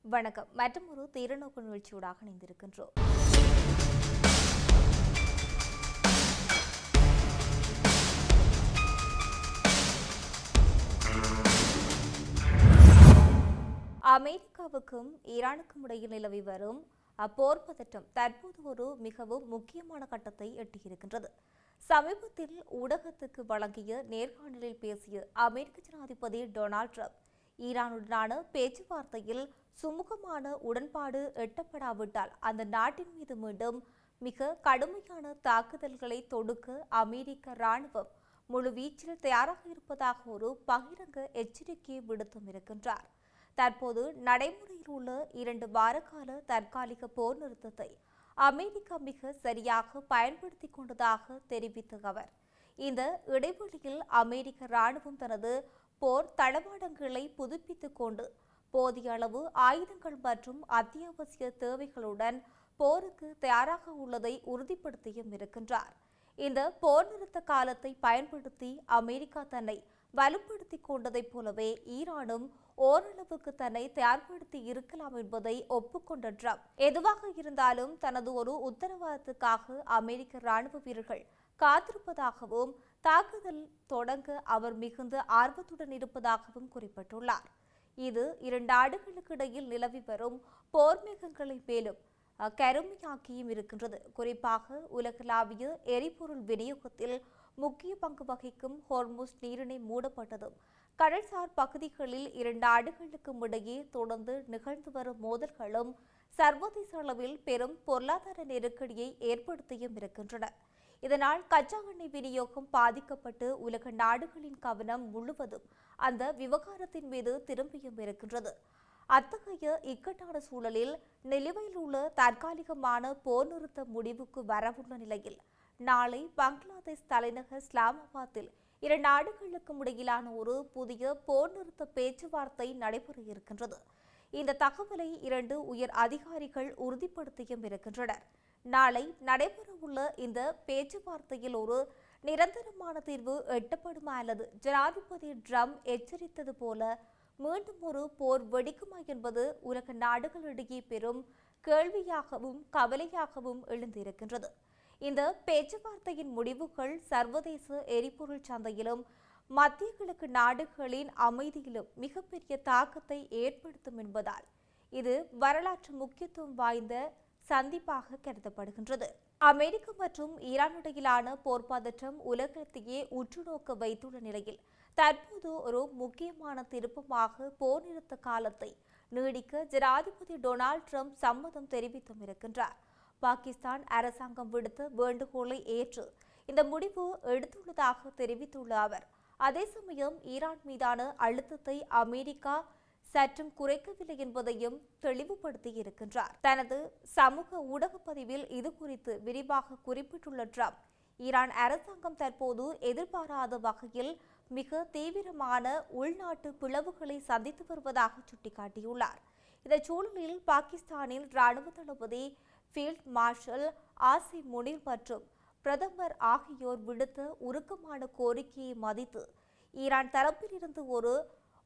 வணக்கம். மற்றும் ஒரு தீரநோக்கு நிகழ்ச்சியூடாக இணைந்திருக்கின்றோம். அமெரிக்காவுக்கும் ஈரானுக்கும் இடையில் நிலவி வரும் போர் பதற்றம் தற்போது ஒரு மிகவும் முக்கியமான கட்டத்தை எட்டியிருக்கின்றது. சமீபத்தில் ஊடகத்துக்கு வழங்கிய நேர்காணலில் பேசிய அமெரிக்க ஜனாதிபதி டொனால்ட் ட்ரம்ப் ஈரானுடனான பேச்சுவார்த்தையில் சுமூகமான உடன்பாடு எட்டப்படாவிட்டால் அந்த நாட்டின் மீது மீண்டும் மிக கடுமையான தாக்குதல்களை தொடுக்க அமெரிக்க இராணுவம் முழுவீச்சில் தயாராக இருப்பதாக ஒரு பகிரங்க எச்சரிக்கையை விடுத்தும் இருக்கின்றார். தற்போது நடைமுறையில் உள்ள 2 வார கால தற்காலிக போர் நிறுத்தத்தை அமெரிக்கா மிக சரியாக பயன்படுத்தி கொண்டதாக தெரிவித்த அவர், இந்த இடைவெளியில் அமெரிக்க இராணுவம் தனது போர் தளவாடங்களை புதுப்பித்துக் கொண்டு போதிய அளவு ஆயுதங்கள் மற்றும் அத்தியாவசிய தேவைகளுடன் போருக்கு தயாராக உள்ளதை உறுதிப்படுத்தியும் இருக்கின்றார். இந்த போர் நிறுத்த காலத்தை பயன்படுத்தி அமெரிக்கா தன்னை வலுப்படுத்திக் கொண்டதைப் போலவே ஈரானும் ஓரளவுக்கு தன்னை தயார்படுத்தி இருக்கலாம் என்பதை ஒப்புக்கொண்ட ட்ரம்ப், எதுவாக இருந்தாலும் தனது ஒரு உத்தரவாதத்துக்காக அமெரிக்க இராணுவ வீரர்கள் காத்திருப்பதாகவும் தாக்குதல் தொடங்க அவர் மிகுந்த ஆர்வத்துடன் இருப்பதாகவும் குறிப்பிட்டுள்ளார். இது 2 நாடுகளுக்கு இடையில் நிலவி வரும் போர் மேகங்களை மேலும் கருமையாக்கியும் இருக்கின்றது. குறிப்பாக உலகளாவிய எரிபொருள் விநியோகத்தில் முக்கிய பங்கு வகிக்கும் ஹோர்முஸ் நீரிணை மூடப்பட்டதும் கடல்சார் பகுதிகளில் 2 நாடுகளுக்கும் இடையே தொடர்ந்து நிகழ்ந்து வரும் மோதல்களும் சர்வதேச அளவில் பெரும் பொருளாதார நெருக்கடியை ஏற்படுத்தியும் இருக்கின்றன. இதனால் கச்சா எண்ணெய் விநியோகம் பாதிக்கப்பட்டு உலக நாடுகளின் கவனம் முழுவதும் அந்த விவகாரத்தின் மீது திரும்பியும் இருக்கின்றது. அத்தகைய இக்கட்டான சூழலில் நிலுவையில் உள்ள தற்காலிகமான போர் நிறுத்த முடிவுக்கு வரவுள்ள நிலையில் நாளை பங்களாதேஷ் தலைநகர் இஸ்லாமாபாத்தில் 2 நாடுகளுக்கும் இடையிலான ஒரு புதிய போர் நிறுத்த பேச்சுவார்த்தை நடைபெற இருக்கின்றது. இந்த தகவலை 2 உயர் அதிகாரிகள் உறுதிப்படுத்தியும் இருக்கின்றனர். நாளை நடைபெறவுள்ள இந்த பேச்சுவார்த்தையில் ஒரு நிரந்தரமான தீர்வு எட்டப்படுமா அல்லது ஜனாதிபதி ட்ரம்ப் எச்சரித்தது போல மீண்டும் ஒரு போர் வெடிக்குமா என்பது உலக நாடுகளிடையே பெரும் கேள்வியாகவும் கவலையாகவும் எழுந்திருக்கின்றது. இந்த பேச்சுவார்த்தையின் முடிவுகள் சர்வதேச எரிபொருள் சந்தையிலும் மத்திய கிழக்கு நாடுகளின் அமைதியிலும் மிகப்பெரிய தாக்கத்தை ஏற்படுத்தும் என்பதால் இது வரலாற்று முக்கியத்துவம் வாய்ந்த சந்திப்பாக கருதப்படுகின்றது. அமெரிக்கா மற்றும் ஈரான் இடையிலான போர் பதற்றம் உலகத்தையே உற்றுநோக்க வைத்துள்ள நிலையில் தற்போது ஒரு முக்கியமான திருப்பமாக போர் நிறுத்த காலத்தை நீடிக்க ஜனாதிபதி டொனால்ட் ட்ரம்ப் சம்மதம் தெரிவித்தும் இருக்கின்றார். பாகிஸ்தான் அரசாங்கம் விடுத்த வேண்டுகோளை ஏற்று இந்த முடிவு எடுத்துள்ளதாக தெரிவித்துள்ள அவர், அதே சமயம் ஈரான் மீதான அழுத்தத்தை அமெரிக்கா சற்றும் குறைக்கவில்லை என்பதையும் தெளிவுபடுத்தி இருக்கின்றார். தனது சமூக ஊடக பதிவில் இது குறித்து விரிவாக குறிப்பிட்டுள்ள ட்ரம்ப், ஈரான் அரசாங்கம் தற்போது எதிர்பாராத வகையில் மிக தீவிரமான உள்நாட்டு பிளவுகளை சந்தித்து வருவதாக சுட்டிக்காட்டியுள்ளார். இந்த சூழலில் பாகிஸ்தானின் இராணுவ தளபதி ஃபீல்ட் மார்ஷல் ஆசிம் முனீர் மற்றும் பிரதமர் ஆகியோர் விடுத்த உருக்கமான கோரிக்கையை மதித்து ஈரான் தரப்பில் இருந்து ஒரு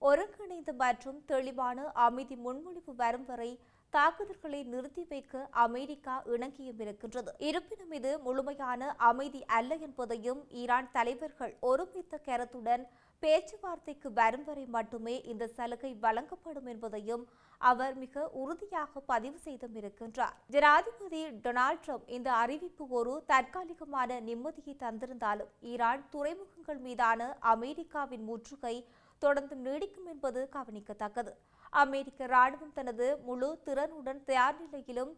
ஒருங்கிணைந்த மற்றும் தெளிவான அமைதி முன்மொழிவு வரும் வரை தாக்குதல்களை நிறுத்தி வைக்க அமெரிக்கா இணங்கியும் இருக்கின்றது. இருப்பினும் இது முழுமையான அமைதி அல்ல என்பதையும் ஈரான் தலைவர்கள் ஒருமித்த கருத்துடன் பேச்சுவார்த்தைக்கு வரும் வரை மட்டுமே இந்த சலுகை வழங்கப்படும் என்பதையும் அவர் மிக உறுதியாக பதிவு செய்தும் இருக்கின்றார். ஜனாதிபதி டொனால்ட் ட்ரம்ப் இந்த அறிவிப்பு ஒரு தற்காலிகமான நிம்மதியை தந்திருந்தாலும் ஈரான் துறைமுகங்கள் மீதான அமெரிக்காவின் முற்றுகை தொடர்ந்து நீடிக்கும் என்பது கவனிக்கத்தக்கது. அமெரிக்க இராணுவம் தனது முழு திறனுடன் தயார் நிலையிலும்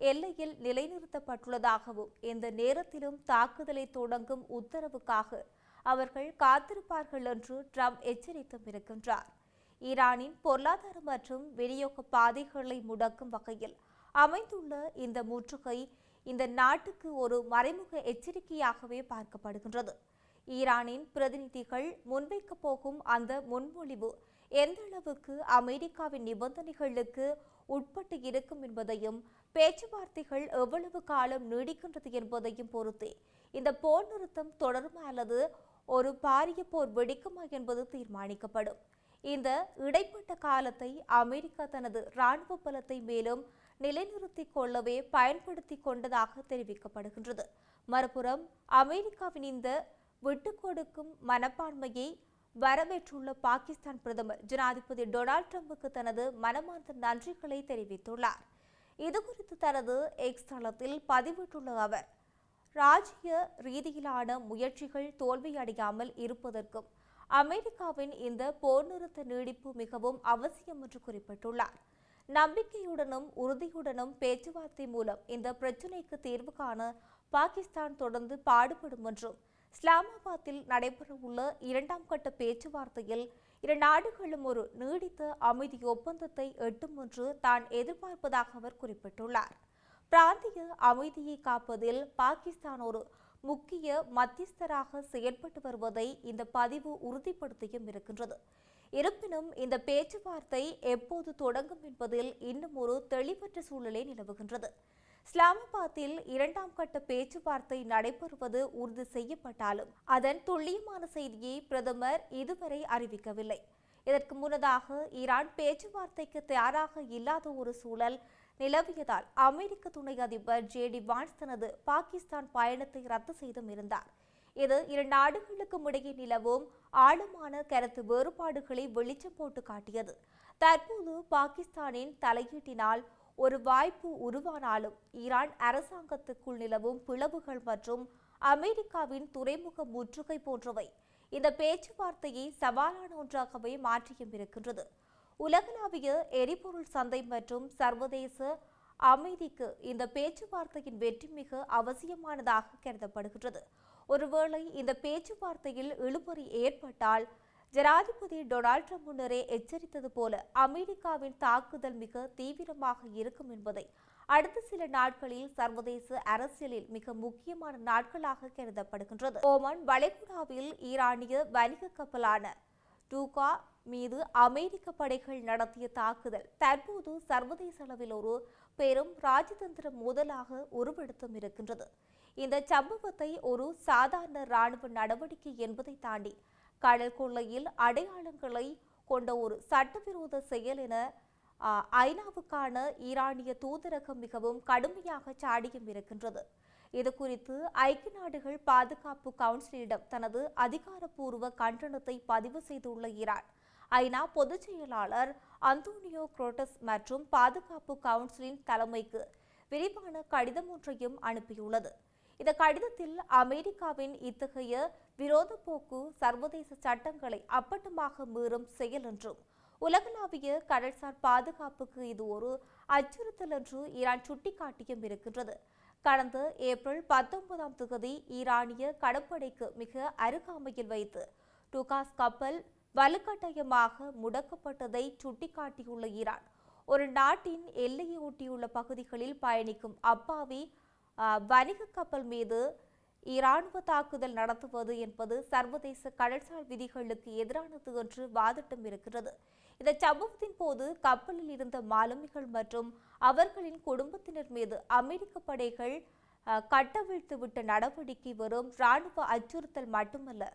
எல்லையில் நிலைநிறுத்தப்பட்டுள்ளதாகவும் எந்த நேரத்திலும் தாக்குதலை தொடங்கும் உத்தரவுக்காக அவர்கள் காத்திருப்பார்கள் என்று ட்ரம்ப் எச்சரித்தும் இருக்கின்றார். ஈரானின் பொருளாதார மற்றும் விநியோக பாதைகளை முடக்கும் வகையில் அமைந்துள்ள இந்த முற்றுகை இந்த நாட்டுக்கு ஒரு மறைமுக எச்சரிக்கையாகவே பார்க்கப்படுகின்றது. ஈரானின் பிரதிநிதிகள் முன்வைக்கப் போகும் அந்த முன்மொழிவு எந்த அளவுக்கு அமெரிக்காவின் நிபந்தனைகளுக்கு உட்பட்டு இருக்கும் என்பதையும் பேச்சுவார்த்தைகள் எவ்வளவு காலம் நீடிக்கின்றது என்பதையும் பொறுத்தே இந்த போர் நிறுத்தம் தொடருமா அல்லது ஒரு பாரிய போர் வெடிக்குமா என்பது தீர்மானிக்கப்படும். இந்த இடைப்பட்ட காலத்தை அமெரிக்கா தனது இராணுவ பலத்தை மேலும் நிலைநிறுத்திக் கொள்ளவே பயன்படுத்தி கொண்டதாக தெரிவிக்கப்படுகின்றது. மறுபுறம் அமெரிக்காவின் இந்த விட்டுக் கொடுக்கும் மனப்பான்மையை வரவேற்றுள்ள பாகிஸ்தான் பிரதமர் ஜனாதிபதி டொனால்ட் ட்ரம்புக்கு தனது மனமார்ந்த நன்றிகளை தெரிவித்துள்ளார். இதுகுறித்து தனது எக்ஸ் தளத்தில் பதிவிட்டுள்ள அவர், ராஜ்ய ரீதியிலான முயற்சிகள் தோல்வியடையாமல் இருப்பதற்கும் அமெரிக்காவின் இந்த போர் நிறுத்த நீடிப்பு மிகவும் அவசியம் என்று குறிப்பிட்டுள்ளார். நம்பிக்கையுடனும் உறுதியுடனும் பேச்சுவார்த்தை மூலம் இந்த பிரச்சினைக்கு தீர்வு காண பாகிஸ்தான் தொடர்ந்து பாடுபடும் என்றும், இஸ்லாமாபாத்தில் நடைபெறவுள்ள 2ஆம் கட்ட பேச்சுவார்த்தையில் இரு நாடுகளும் ஒரு நீடித்த அமைதி ஒப்பந்தத்தை எட்டும் என்று தான் எதிர்பார்ப்பதாக அவர் குறிப்பிட்டுள்ளார். பிராந்திய அமைதியை காப்பதில் பாகிஸ்தான் ஒரு முக்கிய மத்தியஸ்தராக செயல்பட்டு வருவதை இந்த பதிவு உறுதிப்படுத்தியும் இருக்கின்றது. இருப்பினும் இந்த பேச்சுவார்த்தை எப்போது தொடங்கும் என்பதில் இன்னும் ஒரு தெளிவற்ற சூழலே நிலவுகின்றது. இஸ்லாமாபாத்தில் 2ஆம் கட்ட பேச்சுவார்த்தை நடைபெறுவது உறுதி செய்யப்பட்டாலும் அதன் துல்லியமான செய்தியை பிரதமர் இதுவரை அறிவிக்கவில்லை. இதற்கு முன்னதாக ஈரான் பேச்சுவார்த்தைக்கு தயாராக இல்லாத ஒரு சூழல் நிலவியதால் அமெரிக்க துணை அதிபர் ஜே.டி. வான்ஸ் தனது பாகிஸ்தான் பயணத்தை ரத்து செய்தும் இருந்தார். இது இரு நாடுகளுக்கும் இடையே நிலவும் ஆழமான கருத்து வேறுபாடுகளை வெளிச்சம் போட்டு காட்டியது. தற்போது பாகிஸ்தானின் தலையீட்டினால் ஒரு வாய்ப்பு உருவானாலும் ஈரான் அரசாங்கத்துக்குள் நிலவும் பிளவுகள் மற்றும் அமெரிக்காவின் துறைமுக முற்றுகை போன்றவை இந்த பேச்சுவார்த்தையை சவாலான ஒன்றாகவே மாற்றியும் இருக்கின்றது. உலகளாவிய எரிபொருள் சந்தை மற்றும் சர்வதேச அமைதிக்கு இந்த பேச்சுவார்த்தையின் வெற்றி மிக அவசியமானதாக கருதப்படுகின்றது. ஒருவேளை இந்த பேச்சுவார்த்தையில் இழுபறி ஏற்பட்டால் ஜனாதிபதி டொனால்ட் ட்ரம்ப் முன்னரே எச்சரித்தது போல அமெரிக்காவின் தாக்குதல் மிக தீவிரமாக இருக்கும் என்பதை அடுத்த சில நாட்களில் சர்வதேச அரசியலில் மிக முக்கியமான நாட்களாக கருதப்படுகின்றது. ஓமன் வளைகுடாவில் ஈரானிய வணிக கப்பலான டூகா மீது அமெரிக்க படைகள் நடத்திய தாக்குதல் தற்போது சர்வதேச அளவில் ஒரு பெரும் ராஜதந்திர மோதலாக உருவெடுத்தும் இருக்கின்றது. இந்த சம்பவத்தை ஒரு சாதாரண இராணுவ நடவடிக்கை என்பதை தாண்டி கடல் கொள்ளையில் அடையாளங்களை கொண்ட ஒரு சட்டவிரோத செயல் என ஐநாவுக்கான ஈரானிய தூதரகம் மிகவும் கடுமையாக சாடியும் இருக்கின்றது. இது குறித்து ஐக்கிய நாடுகள் பாதுகாப்பு கவுன்சிலிடம் தனது அதிகாரப்பூர்வ கண்டனத்தை பதிவு செய்துள்ள ஈரான் ஐநா பொதுச் செயலாளர் அந்தோனியோ குரோட்டஸ் மற்றும் பாதுகாப்பு கவுன்சிலின் தலைமைக்கு விரிவான கடிதம் ஒன்றையும் அனுப்பியுள்ளது. இந்த கடிதத்தில் அமெரிக்காவின் இத்தகைய விரோத போக்கு சர்வதேச சட்டங்களை அப்பட்டமாக மீறும் செயல் என்றும் உலகளாவிய கடல்சார் பாதுகாப்புக்கு இது ஒரு அச்சுறுத்தல் என்று ஈரான் சுட்டிக்காட்டியும் இருக்கின்றது. கடந்த ஏப்ரல் 19ஆம் தேதி ஈரானிய கடற்படைக்கு மிக அருகாமையில் வைத்து டூகாஸ் கப்பல் வலுக்கட்டாயமாக முடக்கப்பட்டதை சுட்டிக்காட்டியுள்ள ஈரான் ஒரு நாட்டின் எல்லையை ஒட்டியுள்ள பகுதிகளில் பயணிக்கும் அப்பாவி வணிக கப்பல் மீது இராணுவ தாக்குதல் நடத்துவது என்பது சர்வதேச கடல்சார் விதிகளுக்கு எதிரானது என்று வாதிட்டும் இருக்கிறது. இந்த சம்பவத்தின் போது கப்பலில் இருந்த மாலுமிகள் மற்றும் அவர்களின் குடும்பத்தினர் மீது அமெரிக்க படைகள் கட்டவிழ்த்துவிட்ட நடவடிக்கை வெறும் இராணுவ அச்சுறுத்தல் மட்டுமல்ல,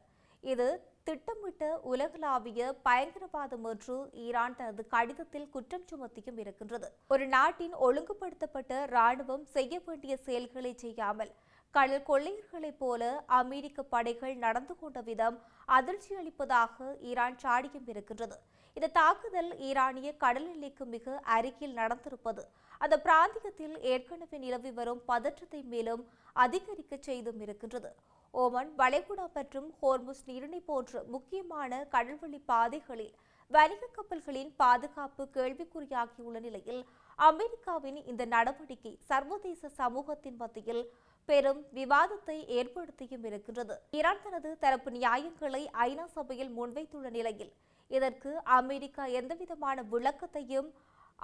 இது திட்டமிட்ட உலகளாவிய பயங்கரவாதம் என்று ஈரான் தனது கடிதத்தில் குற்றம் சுமத்தியும் இருக்கின்றது. ஒரு நாட்டின் ஒழுங்குபடுத்தப்பட்ட இராணுவம் செய்ய வேண்டிய செயல்களை செய்யாமல் கடல் கொள்ளையர்களைப் போல அமெரிக்க படைகள் நடந்து கொண்ட விதம் அதிர்ச்சி அளிப்பதாக ஈரான் சாடியும் இருக்கின்றது. இந்த தாக்குதல் ஈரானிய கடல் எல்லைக்கு மிக அருகில் நடந்திருப்பது அந்த பிராந்தியத்தில் ஏற்கனவே நிலவி வரும் பதற்றத்தை மேலும் அதிகரிக்க செய்தும் இருக்கின்றது. ஓமன் வளைகுடா மற்றும் ஹோர்முஸ் நீரிணை போன்ற முக்கியமான கடல்வழி பாதைகளில் வணிக கப்பல்களின் பாதுகாப்பு கேள்விக்குறியாகியுள்ள நிலையில் அமெரிக்காவின் இந்த நடவடிக்கை சர்வதேச சமூகத்தின் மத்தியில் பெரும் விவாதத்தை ஏற்படுத்தியும் இருக்கின்றது. ஈரான் தனது தரப்பு நியாயங்களை ஐநா சபையில் முன்வைத்துள்ள நிலையில் இதற்கு அமெரிக்கா எந்தவிதமான விளக்கத்தையும்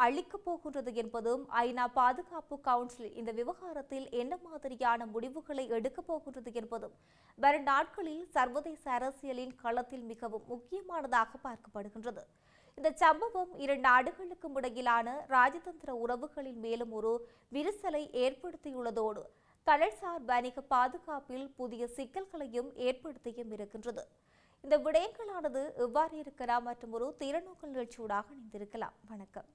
அளிக்கப் போகின்றது என்பதும் ஐநா பாதுகாப்பு கவுன்சில் இந்த விவகாரத்தில் என்ன மாதிரியான முடிவுகளை எடுக்கப் போகின்றது என்பதும் வரும் நாட்களில் சர்வதேச அரசியலின் களத்தில் மிகவும் முக்கியமானதாக பார்க்கப்படுகின்றது. இந்த சம்பவம் இரு நாடுகளுக்கும் இடையிலான ராஜதந்திர உறவுகளில் மேலும் ஒரு விரிசலை ஏற்படுத்தியுள்ளதோடு கடல்சார் வணிக பாதுகாப்பில் புதிய சிக்கல்களையும் ஏற்படுத்தியும் இருக்கின்றது. இந்த விடயங்களானது எவ்வாறு இருக்கலாம் மற்றும் ஒரு திறனோக்கல் நிகழ்ச்சியூடாக இணைந்திருக்கலாம். வணக்கம்.